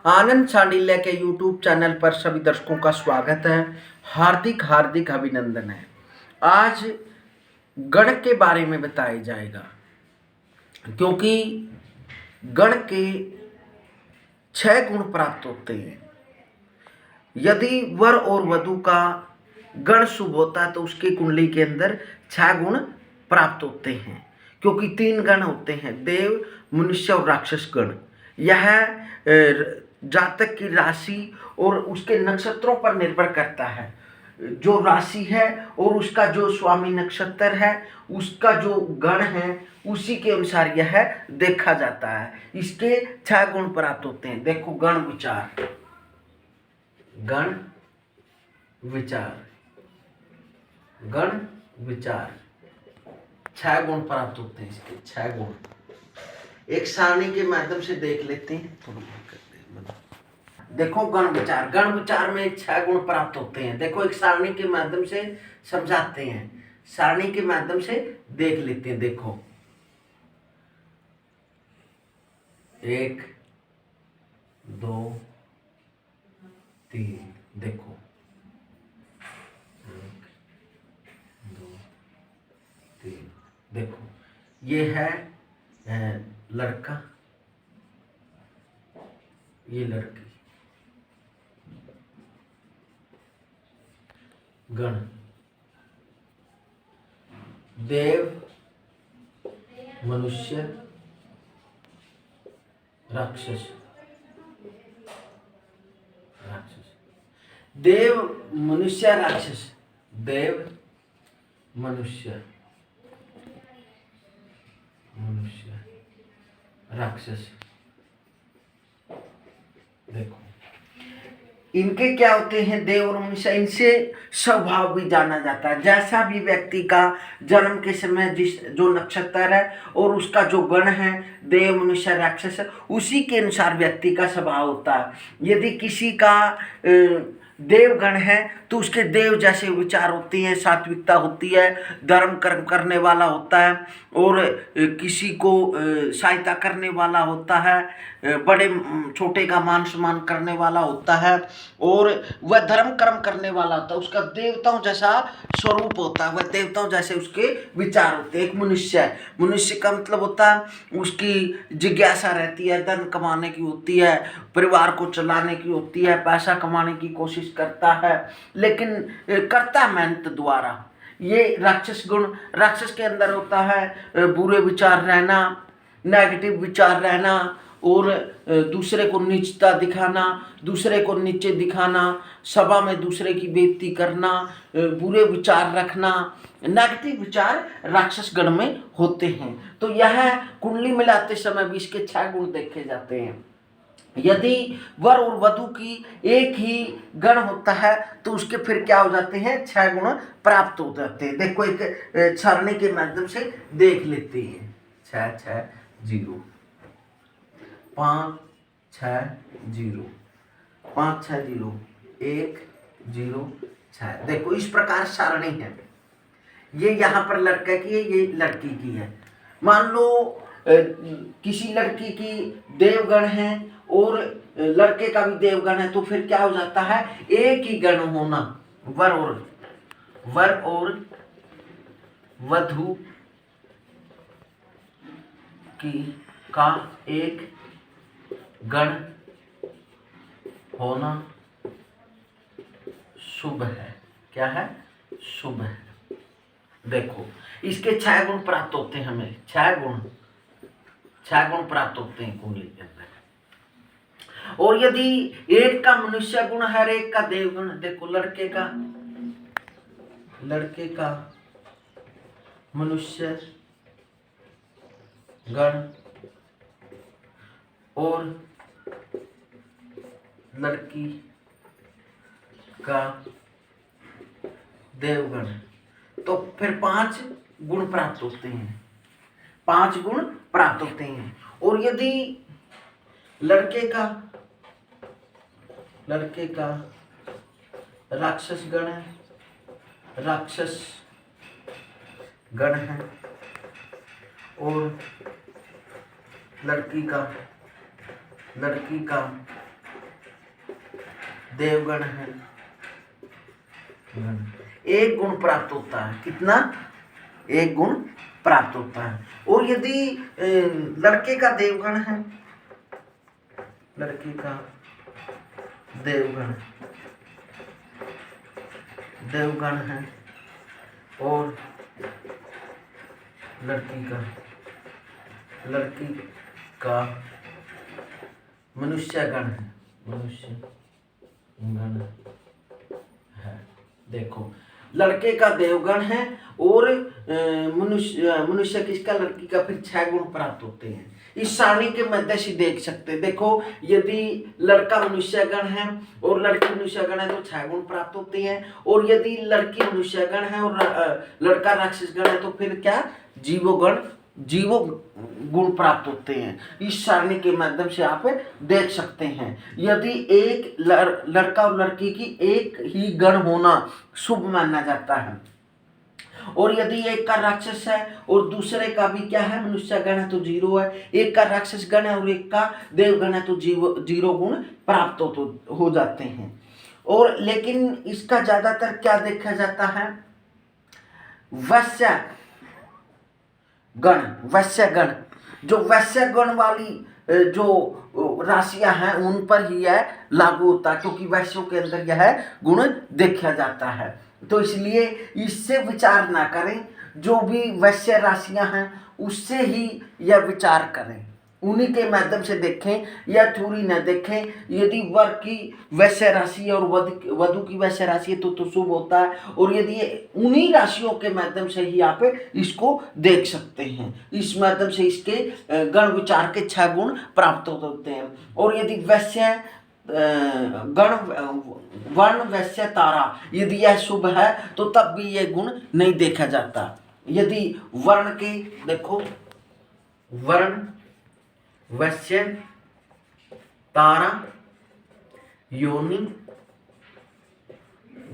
आनंद चांडिल्य के YouTube channel पर सभी दर्शकों का स्वागत है। हार्दिक हार्दिक अभिनंदन है। आज गण के बारे में बताया जाएगा, क्योंकि गण के 6 गुण प्राप्त होते हैं। यदि वर और वधू का गण शुभ होता है तो उसकी कुंडली के अंदर 6 गुण प्राप्त होते हैं, क्योंकि 3 गण होते हैं, देव, मनुष्य और राक्षस गण। यह जातक की राशि और उसके नक्षत्रों पर निर्भर करता है। जो राशि है और उसका जो स्वामी नक्षत्र है, उसका जो गण है, उसी के अनुसार यह देखा जाता है। इसके 6 गुण प्राप्त होते हैं। देखो, गण विचार, गण विचार, गण विचार, 6 गुण प्राप्त होते हैं। इसके 6 गुण एक सारणी के माध्यम से देख लेते हैं। थोड़ा देखो, गण विचार, गण विचार में 6 गुण प्राप्त होते हैं। देखो, एक सारणी के माध्यम से समझाते हैं, सारणी के माध्यम से देख लेते हैं। देखो, 1 2 3, देखो 1 2 3, देखो ये है लड़का, ये लड़की। गण देव, मनुष्य, राक्षस, राक्षस, देव, मनुष्य, राक्षस, देव, मनुष्य, मनुष्य, राक्षस। देखो, इनके क्या होते हैं, देव और मनुष्य। इनसे स्वभाव भी जाना जाता है। जैसा भी व्यक्ति का जन्म के समय जिस जो नक्षत्र है और उसका जो गण है, देव, मनुष्य, राक्षस, उसी के अनुसार व्यक्ति का स्वभाव होता है। यदि किसी का देवगण है तो उसके देव जैसे विचार होते हैं, सात्विकता होती है, धर्म कर्म करने वाला होता है, और किसी को सहायता करने वाला होता है, बड़े छोटे का मान सम्मान करने वाला होता है, और वह धर्म कर्म करने वाला होता है। उसका देवताओं जैसा स्वरूप होता है, वह देवताओं जैसे उसके विचार होते हैं। एक मनुष्य है, मनुष्य का मतलब होता है उसकी जिज्ञासा रहती है, धन कमाने की होती है, परिवार को चलाने की होती है, पैसा कमाने की कोशिश करता है, लेकिन करता मेहनत द्वारा। ये राक्षस गुण, राक्षस के अंदर होता है बुरे विचार रहना, नेगेटिव विचार रहना, और दूसरे को नीचता दिखाना, दूसरे को नीचे दिखाना, सभा में दूसरे की बेइज्जती करना, बुरे विचार रखना, नेगेटिव विचार राक्षस गण में होते हैं। तो यह कुंडली मिलाते समय भी इसके 6 गुण देखे जाते हैं। यदि वर और वधू की एक ही गण होता है तो उसके फिर क्या हो जाते हैं, 6 गुण प्राप्त हो जाते हैं। देखो, एक छारनी के माध्यम से देख लेते हैं। 6 6 0 5 6 0 5 6 0 1 0 6। देखो, इस प्रकार सारणी है। ये यहाँ पर लड़के की है, ये लड़की की है। मान लो किसी लड़की की देवगण है और लड़के का भी देवगण है, तो फिर क्या हो जाता है, एक ही गण होना। वर और वधू की का एक गण होना शुभ है। क्या है, शुभ है। देखो, इसके 6 गुण प्राप्त होते हैं हमें, 6 गुण प्राप्त होते हैं कुंडली के अंदर। और यदि एक का मनुष्य गुण है, एक का देव गुण, देखो लड़के का मनुष्य गण और लड़की का देवगण, तो फिर 5 गुण प्राप्त होते हैं, 5 गुण प्राप्त होते हैं। और यदि लड़के का राक्षस गण है, राक्षस गण है, और लड़की का देवगण है, एक गुण प्राप्त होता है। कितना? एक गुण प्राप्त होता है। और यदि लड़के का देवगण है, लड़की का देवगण है और लड़की का मनुष्य गण है। देखो, लड़के का देवगण है और मनुष्य किसका? लड़की का। फिर 6 गुण प्राप्त होते हैं। इस सारणी के मध्य से देख सकते हैं। देखो, यदि लड़का मनुष्य गण है और लड़की मनुष्य गण है तो 6 गुण प्राप्त होते हैं। और यदि लड़की मनुष्य गण है और लड़का राक्षस गण है तो फिर क्या? जीवो गुण प्राप्त होते हैं। इस सारणी के माध्यम से आप देख सकते हैं। यदि एक लड़का और लड़की की एक ही गण होना शुभ माना जाता है, और यदि एक का राक्षस है और दूसरे का भी क्या है? मनुष्य गण है तो 0 है। एक का राक्षस गण है और एक का देवगण है तो 0 गुण प्राप्त हो जाते हैं। और लेकिन इसका ज्यादातर क्या देखा जाता है? वैश्य गण, जो वैश्य गण वाली जो राशियां हैं उन पर ही यह लागू होता है, क्योंकि वैश्यों के अंदर यह गुण देखा जाता है। तो इसलिए इससे विचार ना करें, जो भी वैश्य राशियां हैं उससे ही यह विचार करें, उन्हीं के माध्यम से देखें या थ्योरी न देखें। यदि वर की वैश्य राशि है और वधु की वैश्य राशि है तो शुभ होता है, और यदि उन्हीं राशियों के माध्यम से ही आप इसको देख सकते हैं। इस माध्यम से इसके गण विचार के 6 गुण प्राप्त होते हैं। और यदि वैश्य गण वर्ण वैश्य तारा यदि यह शुभ है तो तब भी यह गुण नहीं देखा जाता। यदि वर्ण के देखो, वर्ण वैश्य तारा योनि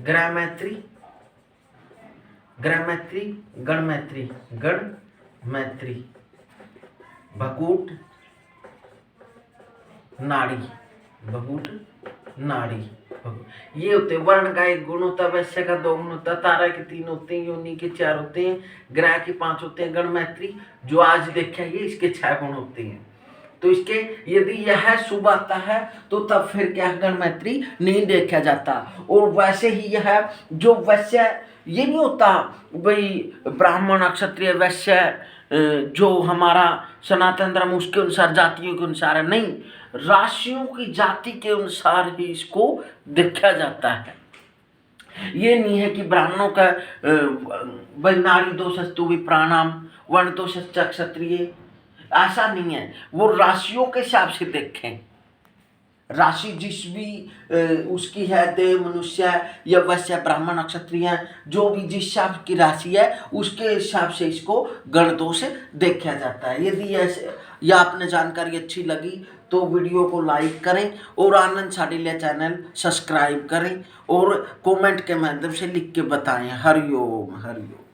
ग्रहमैत्री गणमैत्री भकूट नाड़ी ये होते हैं। वर्ण का 1 गुण होता है, वैश्य का 2 गुण होता है, तारा के 3 होते हैं, योनि के 4 होते हैं, ग्रह के 5 होते हैं, गणमैत्री जो आज देखा है इसके 6 गुण होते हैं। तो इसके यदि यह शुभ आता है तो तब फिर क्या? गणमैत्री नहीं देखा जाता। और वैसे ही यह जो वैश्य, ये नहीं होता भाई ब्राह्मण क्षत्रिय वैश्य जो हमारा सनातन धर्म उसके अनुसार जातियों के अनुसार है, नहीं, राशियों की जाति के अनुसार ही इसको देखा जाता है। ये नहीं है कि ब्राह्मणों का भाई नारी दोषस्तु विप्राणाम वर्ण दोषश्च क्षत्रिय, ऐसा नहीं है। वो राशियों के हिसाब से देखें, राशि जिस भी उसकी है, देव मनुष्य या वैश्य ब्राह्मण क्षत्रिय, जो भी जिस हिसाब की राशि है उसके हिसाब से इसको गण दोष देखा जाता है। यदि यह आपने जानकारी अच्छी लगी तो वीडियो को लाइक करें और आनंद साडिल्या चैनल सब्सक्राइब करें और कमेंट के माध्यम से लिख के बताएं। हरिओम हरिओम।